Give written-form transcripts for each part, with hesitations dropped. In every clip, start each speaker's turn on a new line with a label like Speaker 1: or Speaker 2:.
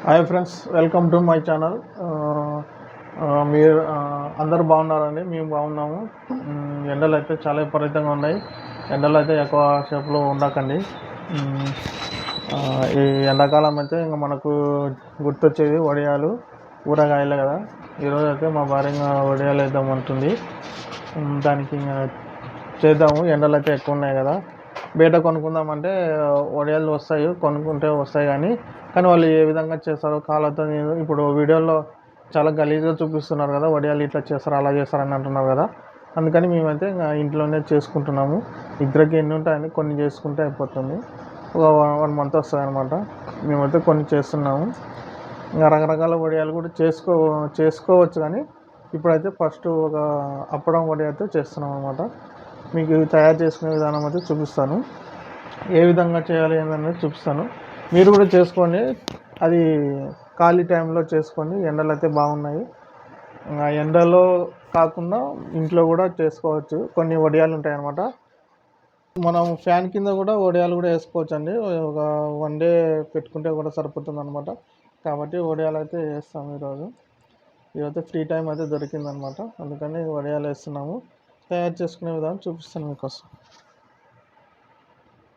Speaker 1: Hi friends, welcome to my channel. మీరు అందరూ బాగున్నారండి? మేము బాగున్నాము. ఎండలు అయితే చాలా విపరీతంగా ఉన్నాయి. ఎండలు అయితే ఎక్కువ సేపులో ఉండకండి. ఈ ఎండాకాలం అయితే ఇంకా మనకు గుర్తొచ్చేది వడియాలు, ఊరగాయలే కదా. ఈరోజు అయితే మా భార్య వడియాలు వేద్దామంటుంది. దానికి ఇంకా చేద్దాము. ఎండలు అయితే ఎక్కువ ఉన్నాయి కదా. బయట కొనుక్కుందామంటే వడియాలు వస్తాయి, కొనుక్కుంటే వస్తాయి, కానీ వాళ్ళు ఏ విధంగా చేస్తారో కాళ్ళతో. ఇప్పుడు వీడియోలో చాలా గలీజ్గా చూపిస్తున్నారు కదా, వడియాలు ఇట్లా చేస్తారు అలా చేస్తారని అంటున్నారు కదా. అందుకని మేమైతే ఇంకా ఇంట్లోనే చేసుకుంటున్నాము. ఇద్దరికి ఎన్ని ఉంటాయని కొన్ని చేసుకుంటే అయిపోతుంది. ఒక 1 month వస్తుంది అనమాట. మేమైతే కొన్ని చేస్తున్నాము. ఇంకా రకరకాల వడియాలు కూడా చేసుకోవచ్చు, కానీ ఇప్పుడైతే ఫస్ట్ ఒక అప్పడం వడి అయితే చేస్తున్నాం అనమాట. మీకు తయారు చేసుకునే విధానం అయితే చూపిస్తాను. ఏ విధంగా చేయాలి అనేది చూపిస్తాను. మీరు కూడా చేసుకోండి. అది ఖాళీ టైంలో చేసుకోండి. ఎండలు అయితే బాగున్నాయి. ఎండలో కాకుండా ఇంట్లో కూడా చేసుకోవచ్చు. కొన్ని వడియాలు ఉంటాయి అన్నమాట. మనం ఫ్యాన్ కింద కూడా వడియాలు కూడా వేసుకోవచ్చు అండి. ఒక 1 day పెట్టుకుంటే కూడా సరిపోతుంది అనమాట. కాబట్టి వడియాలు అయితే వేస్తాము ఈరోజు ఫ్రీ టైం అయితే దొరికిందనమాట. అందుకని వడియాలు వేస్తున్నాము. తయారు చేసుకునే విధానం చూపిస్తాను మీకోసం.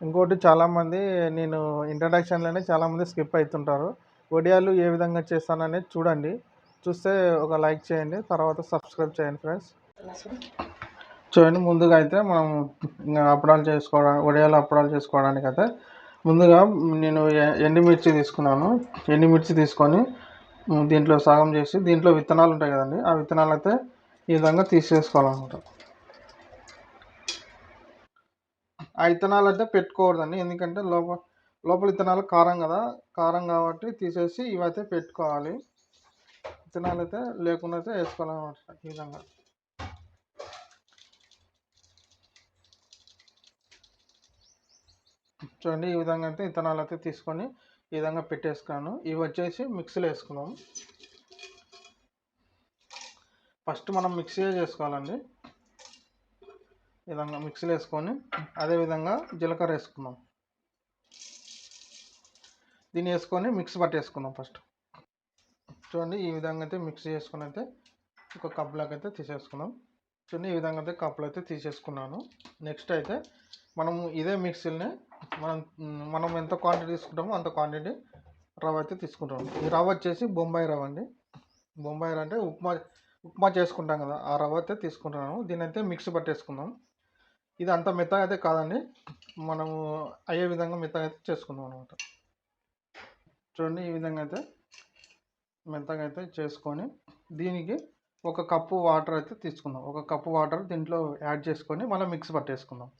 Speaker 1: ఇంకోటి, చాలామంది నేను ఇంట్రడక్షన్లోనే చాలామంది స్కిప్ అవుతుంటారు. వడియాలు ఏ విధంగా చేస్తాననేది చూడండి. చూస్తే ఒక లైక్ చేయండి, తర్వాత సబ్స్క్రైబ్ చేయండి ఫ్రెండ్స్. చూడండి, ముందుగా అయితే మనం వడియాలు అప్పడాలు చేసుకోవడానికి అయితే ముందుగా నేను ఎండుమిర్చి తీసుకున్నాను. ఎండుమిర్చి తీసుకొని దీంట్లో సగం చేసి, దీంట్లో విత్తనాలు ఉంటాయి కదండి, ఆ విత్తనాలు అయితే ఈ విధంగా తీసేసుకోవాలన్నమాట. ఆ విత్తనాలు అయితే పెట్టుకోకూడదండి, ఎందుకంటే లోపల విత్తనాలు కారం కదా, కారం కాబట్టి తీసేసి ఇవైతే పెట్టుకోవాలి. విత్తనాలు అయితే లేకుండా అయితే వేసుకోవాలన్నమాట. ఈ విధంగా చూడండి, ఈ విధంగా అయితే విత్తనాలు అయితే తీసుకొని ఈ విధంగా పెట్టేసుకున్నాను. ఇవి వచ్చేసి మిక్సీలో వేసుకున్నాము. ఫస్ట్ మనం మిక్సీ చేసుకోవాలండి. ఈ విధంగా మిక్సీలో వేసుకొని అదేవిధంగా జీలకర్ర వేసుకుందాం. దీన్ని వేసుకొని మిక్సీ పట్టేసుకుందాం ఫస్ట్. చూడండి, ఈ విధంగా అయితే మిక్సీ చేసుకుని అయితే ఒక కప్లోకి అయితే తీసేసుకుందాం. చూడండి, ఈ విధంగా అయితే కప్లో అయితే తీసేసుకున్నాను. నెక్స్ట్ అయితే మనము ఇదే మిక్సీని మనం ఎంత క్వాంటిటీ తీసుకుంటామో అంత క్వాంటిటీ రవ్వ అయితే తీసుకుంటాము. ఈ రవ్వ వచ్చేసి బొంబాయి రవ్వ అండి. బొంబాయి రవ్వ అంటే ఉప్మా చేసుకుంటాం కదా, ఆ రవ్వ అయితే తీసుకుంటున్నాను. దీని అయితే మిక్సీ పట్టేసుకుందాం. ఇది అంత మెత్తగా అయితే కాదండి, మనము అయ్యే విధంగా మెత్తగా అయితే చేసుకుందాం అనమాట. చూడండి, ఈ విధంగా అయితే మెత్తగా అయితే చేసుకొని దీనికి 1 కప్పు వాటర్ అయితే తీసుకుందాం. 1 కప్పు వాటర్ దీంట్లో యాడ్ చేసుకొని మళ్ళీ మిక్స్ పట్టేసుకుందాం.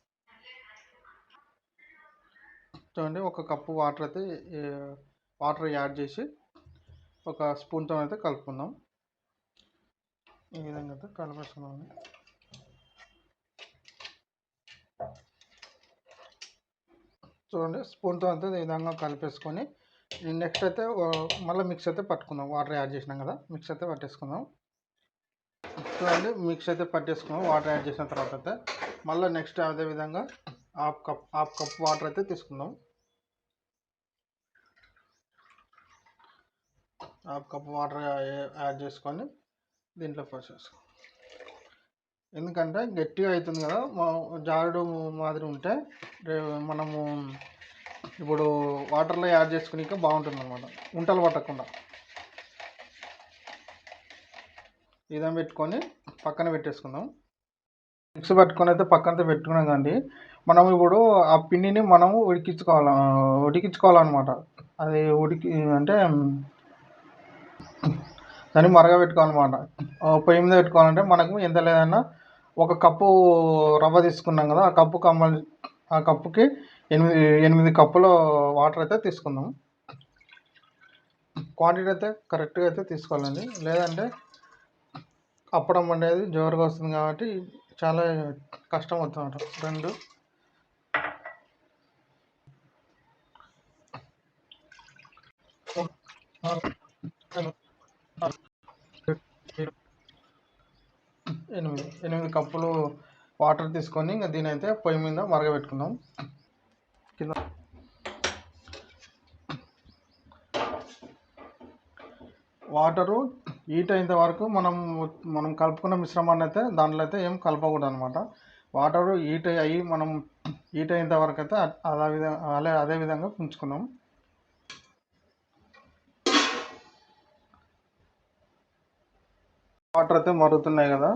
Speaker 1: చూడండి, 1 కప్పు వాటర్ యాడ్ చేసి ఒక స్పూన్తో అయితే కలుపుకుందాం. ఈ విధంగా అయితే కలిపేసుకుందాం. చూడండి, స్పూన్తో అయితే ఈ విధంగా కలిపేసుకొని నెక్స్ట్ అయితే మళ్ళీ మిక్స్ అయితే పట్టుకుందాం. వాటర్ యాడ్ చేసినాం కదా, మిక్స్ అయితే పట్టేసుకుందాం. చూడండి, మిక్స్ అయితే పట్టేసుకున్నాం. వాటర్ యాడ్ చేసిన తర్వాత అయితే మళ్ళీ నెక్స్ట్ అదేవిధంగా హాఫ్ కప్ వాటర్ అయితే తీసుకుందాం. హాఫ్ కప్ వాటర్ యాడ్ చేసుకొని దీంట్లో పోసేసుకో. ఎందుకంటే గట్టిగా అవుతుంది కదా, జారుడు మాదిరి ఉంటే మనము ఇప్పుడు వాటర్లో యాడ్ చేసుకుని బాగుంటుంది అనమాట, ఉంటలు పట్టకుండా. ఇదం పెట్టుకొని పక్కన పెట్టేసుకుందాం. మిక్స్ పట్టుకొని అయితే పక్కనతో పెట్టుకున్నాం కండి. మనం ఇప్పుడు ఆ పిండిని మనము ఉడికించుకోవాలన్నమాట. అది అంటే దాన్ని మరగబెట్టుకోవాలన్నమాట. పొయ్యి మీద పెట్టుకోవాలంటే మనకు ఎంత లేదన్నా 1 కప్పు రవ్వ తీసుకున్నాం కదా, ఆ కప్పుకి 8 కప్పుల వాటర్ అయితే తీసుకుందాం. క్వాంటిటీ అయితే కరెక్ట్గా అయితే తీసుకోవాలండి, లేదంటే అప్పడం అనేది జోరుగా వస్తుంది కాబట్టి చాలా కష్టం అవుతుంది. 8 కప్పులు వాటర్ తీసుకొని ఇంకా దీని అయితే పొయ్యి మీద మరగబెట్టుకుందాం. కింద వాటరు హీట్ అయినంత వరకు మనం కలుపుకున్న మిశ్రమాన్ని అయితే దాంట్లో అయితే ఏం కలపకూడదు అనమాట. వాటరు మనం హీట్ అయ్యేంత వరకు అయితే అదే విధంగా ఉంచుకుందాం. వాటర్ అయితే మరుగుతున్నాయి కదా,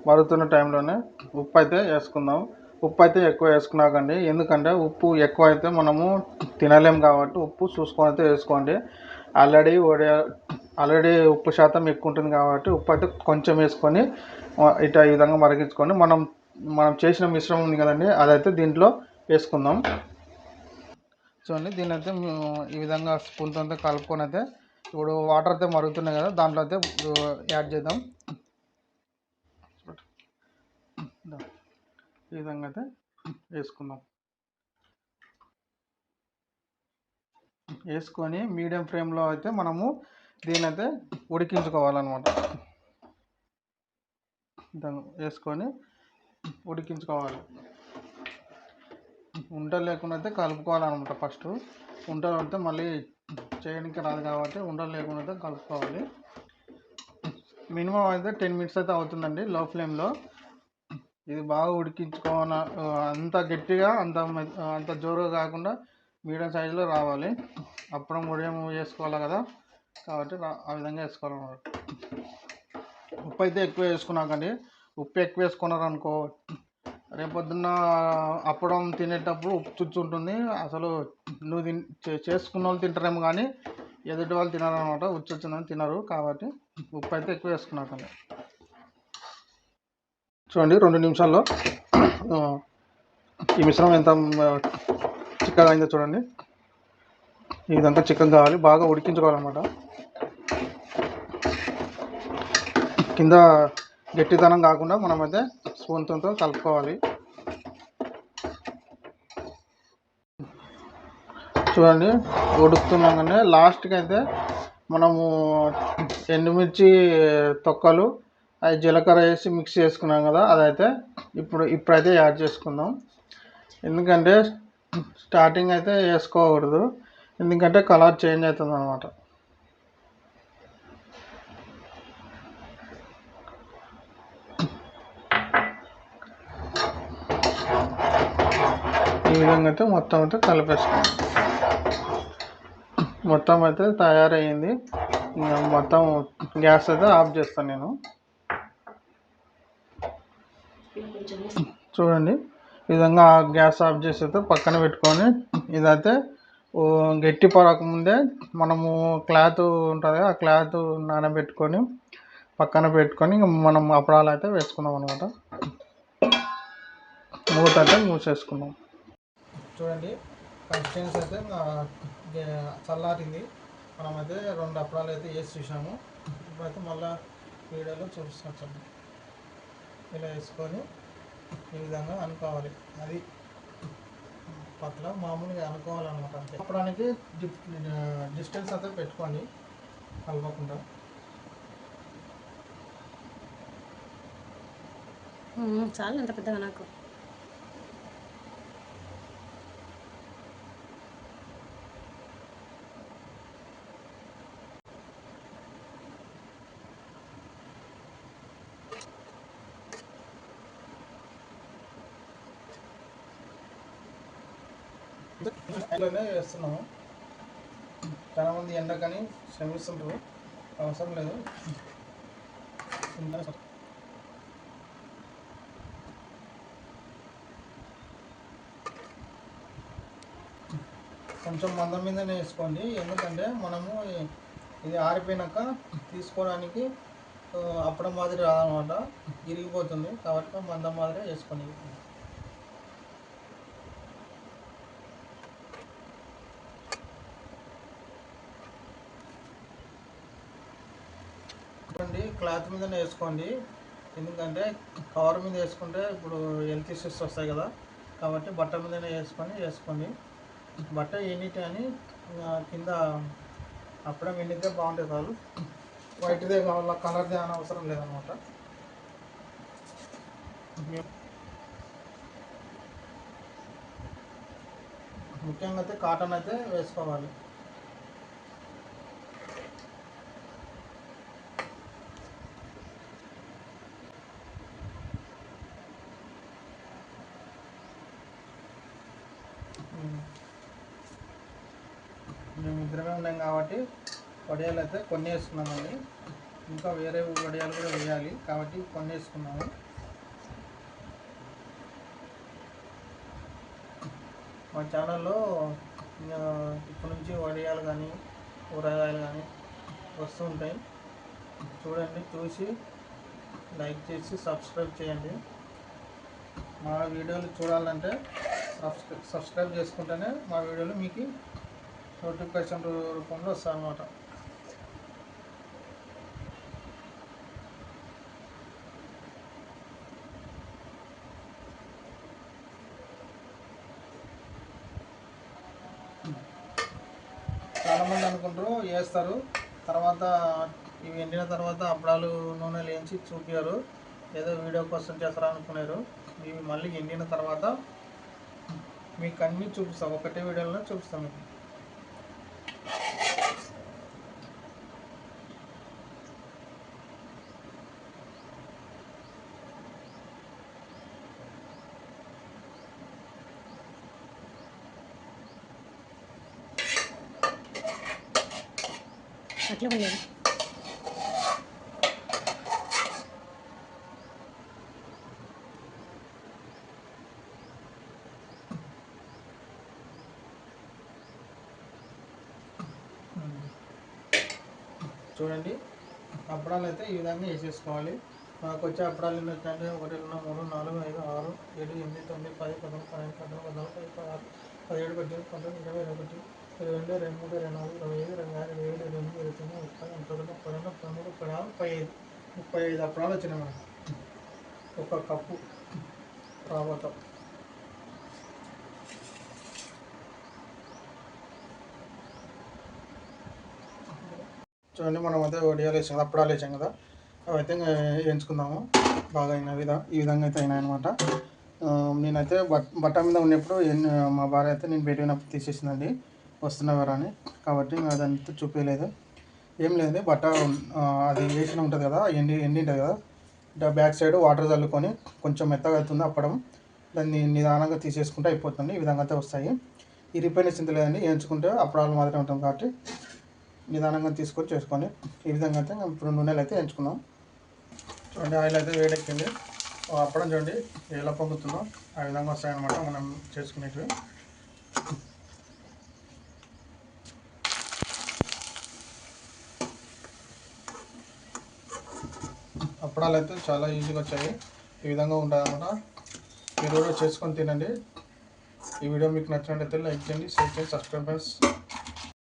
Speaker 1: మరుగుతున్న టైంలోనే ఉప్పు అయితే వేసుకుందాం. ఉప్పు అయితే ఎక్కువ వేసుకున్నాకండి, ఎందుకంటే ఉప్పు ఎక్కువ అయితే మనము తినలేం కాబట్టి ఉప్పు చూసుకొని అయితే వేసుకోండి. ఆల్రెడీ ఉప్పు శాతం ఎక్కువ ఉంటుంది కాబట్టి ఉప్పు అయితే కొంచెం వేసుకొని ఈ విధంగా మరిగించుకొని మనం చేసిన మిశ్రమం ఉంది కదండి, అదైతే దీంట్లో వేసుకుందాం. చూడండి, దీని అయితే ఈ విధంగా స్పూన్తో అయితే కలుపుకొని అయితే ఇప్పుడు వాటర్ అయితే మరుగుతున్నాయి కదా, దాంట్లో అయితే యాడ్ చేద్దాం. ఈ విధంగా అయితే వేసుకుందాం. వేసుకొని మీడియం ఫ్లేమ్లో అయితే మనము దీని అయితే ఉడికించుకోవాలన్నమాట. దాన్ని వేసుకొని ఉడికించుకోవాలి. ఉండలు లేకుండా అయితే కలుపుకోవాలన్నమాట. ఫస్ట్ ఉండలు అయితే మళ్ళీ చేయడానికి రాదు కాబట్టి ఉండలు లేకుండా అయితే కలుపుకోవాలి. మినిమం అయితే 10 మినిట్స్ అయితే అవుతుందండి లో ఫ్లేమ్లో. ఇది బాగా ఉడికించుకోవాలి, అంత గట్టిగా అంత జోరుగా కాకుండా మీడియం సైజులో రావాలి. అప్పుడు ఉడియం వేసుకోవాలి కదా, కాబట్టి ఆ విధంగా వేసుకోవాలన్నమాట. ఉప్పు అయితే ఎక్కువ వేసుకున్నాకండి, ఉప్పు ఎక్కువ వేసుకున్నారనుకో రేపొద్దున్న అప్పడం తినేటప్పుడు ఉప్పు చుచ్చు ఉంటుంది. అసలు నువ్వు చేసుకున్న వాళ్ళు తింటారేమో కానీ ఎదుటి వాళ్ళు తినారనమాట, ఉచ్చు వచ్చిందని తినరు. కాబట్టి ఉప్పు అయితే ఎక్కువ వేసుకున్నాకండి. చూడండి, 2 నిమిషాల్లో ఈ మిశ్రమం ఎంత చిక్కగా అయిందో చూడండి. ఈ విధంగా చిక్కగా కావాలి, బాగా ఉడికించుకోవాలన్నమాట. కింద గట్టితనం కాకుండా మనమైతే స్పూన్తో కలుపుకోవాలి. చూడండి, ఉడుకుతున్నాగానే లాస్ట్కి అయితే మనము ఎండుమిర్చి తొక్కలు అది జీలకర్ర వేసి మిక్స్ చేసుకున్నాం కదా, అదైతే ఇప్పుడైతే యాడ్ చేసుకుందాం. ఎందుకంటే స్టార్టింగ్ అయితే వేసుకోకూడదు, ఎందుకంటే కలర్ చేంజ్ అవుతుంది అన్నమాట. ఈ విధంగా అయితే మొత్తం అయితే కలిపేసుకోండి. మొత్తం అయితే తయారయ్యింది. మొత్తం గ్యాస్ అయితే ఆఫ్ చేస్తాను నేను. చూడండి, ఈ విధంగా గ్యాస్ ఆఫ్ చేసి అయితే పక్కన పెట్టుకొని ఇదైతే గట్టి పడకముందే మనము క్లాత్ ఉంటుంది, ఆ క్లాత్ నానబెట్టుకొని పక్కన పెట్టుకొని మనం అప్పడాలు అయితే వేసుకుందాం అనమాట. మూత అయితే మూసేసుకుందాం. చూడండి, కన్సిస్టెన్సీ అయితే చల్లారింది. మనమైతే 2 అప్పడాలు అయితే వేసి చూసాము. ఇప్పుడైతే మళ్ళీ వీడియోలో చూపిస్తాను. ఇలా వేసుకొని ఈ విధంగా అనుకోవాలి. అది పట్ల మామూలుగా అనుకోవాలన్నమాట. అంతే. అప్పడానికి డిస్టెన్స్ అయితే పెట్టుకోండి కలపకుండా.
Speaker 2: చాలా అంత పెద్దగా నాకు
Speaker 1: వేస్తున్నాము. చాలా మంది ఎండకని శ్రమిస్తుంటారు, అవసరం లేదు. కొంచెం మందం మీదనే వేసుకోండి, ఎందుకంటే మనము ఇది ఆరిపోయినాక తీసుకోవడానికి అప్పడం మాదిరి రాదనమాట, ఇరిగిపోతుంది. కాబట్టి మందం మాదిరి వేసుకోండి. క్లాత్ మీదనే వేసుకోండి, ఎందుకంటే కవర్ మీద వేసుకుంటే ఇప్పుడు హెల్త్ ఇష్యూస్ వస్తాయి కదా, కాబట్టి బట్ట మీదనే వేసుకోండి. బట్ట ఎన్నిటి అని కింద అప్పుడే ఎండితే బాగుంటుంది. చాలు, వైట్దే కావాలా, కలర్దే అని అవసరం లేదనమాట. ముఖ్యంగా అయితే కాటన్ అయితే వేసుకోవాలి. మేము ఇద్దరమే ఉన్నాం కాబట్టి వడియాలు అయితే కొన్ని వేసుకున్నామండి. ఇంకా వేరే వడియాలు కూడా వేయాలి కాబట్టి కొన్ని వేసుకున్నాము. మా ఛానల్లో ఇప్పటి నుంచి వడియాలు కానీ ఊరగాయలు కానీ వస్తూ ఉంటాయి. చూడండి, చూసి లైక్ చేసి సబ్స్క్రైబ్ చేయండి. మా వీడియోలు చూడాలంటే సబ్స్క్రైబ్ చేసుకుంటేనే మా వీడియోలు మీకు నోటిఫికేషన్ రూపంలో వస్తాయి అన్నమాట. చాలామంది అనుకుంటారు వేస్తారు, తర్వాత ఇవి ఎండిన తర్వాత అప్పడాలు నూనెలు వేయించి చూపారు, ఏదో వీడియో కోసం చేస్తారా అనుకున్నారు. ఇవి మళ్ళీ ఎండిన తర్వాత మీకు అన్నీ చూపిస్తాం, ఒకటే వీడియోలో చూపిస్తాం మీకు.
Speaker 2: అట్లా ఉండేది.
Speaker 1: చూడండి, అప్పడాలు అయితే ఈ విధంగా వేసేసుకోవాలి. మాకు వచ్చే అప్పడాలు ఎన్ని వచ్చాయంటే 1, 2, 3, 4, 5, 6, 7, 8, 9, 10, 11, 12, 13, 14, 15, 16, 17, 18, 19, 20, 21, 22, 23, 24, 25, 26, 27, 28, 29, 30, 31, 32, 33, 35 అప్పడాలు వచ్చినాయి మనకు. ఒక కప్పు రాబోతాం. చూడండి, మనం అయితే వడియాలు వేసాం, అప్పడాలు వేసాం కదా, అవి అయితే వేయించుకుందాము. బాగా ఈ విధంగా అయితే అయినాయి అనమాట. నేనైతే బట్ట మీద ఉన్నప్పుడు మా భార్య అయితే నేను పెట్టినప్పుడు తీసేసిందండి, వస్తున్నవారా అని. కాబట్టి అదంతా చూపించలేదు. ఏం లేదండి, బట్ట అది వేసిన ఉంటుంది కదా, ఎండి ఉంటుంది కదా, బ్యాక్ సైడ్ వాటర్ చల్లుకొని కొంచెం మెత్తగా అవుతుంది అప్పడం, దాన్ని నిదానంగా తీసేసుకుంటే అయిపోతుంది. ఈ విధంగా అయితే వస్తాయి. ఇరిపోయిన చింత లేదండి, వేయించుకుంటే అప్పడాలు మాత్రమే ఉంటాం కాబట్టి నిదానంగా తీసుకొని చేసుకోండి. ఈ విధంగా అయితే ఇప్పుడు నూనెలు అయితే ఎంచుకున్నాం. చూడండి, ఆయిల్ అయితే వేడెక్కింది. అప్పడం చూడండి ఎలా పొంగుతుందో ఆ విధంగా వస్తాయన్నమాట మనం చేసుకునేటివి. అప్పడాలు అయితే చాలా ఈజీగా వచ్చాయి. ఈ విధంగా ఉంటాయన్నమాట. మీరు కూడా చేసుకొని తినండి. ఈ వీడియో మీకు నచ్చినట్లయితే లైక్ చేయండి, షేర్ చేయండి, సబ్స్క్రైబ్.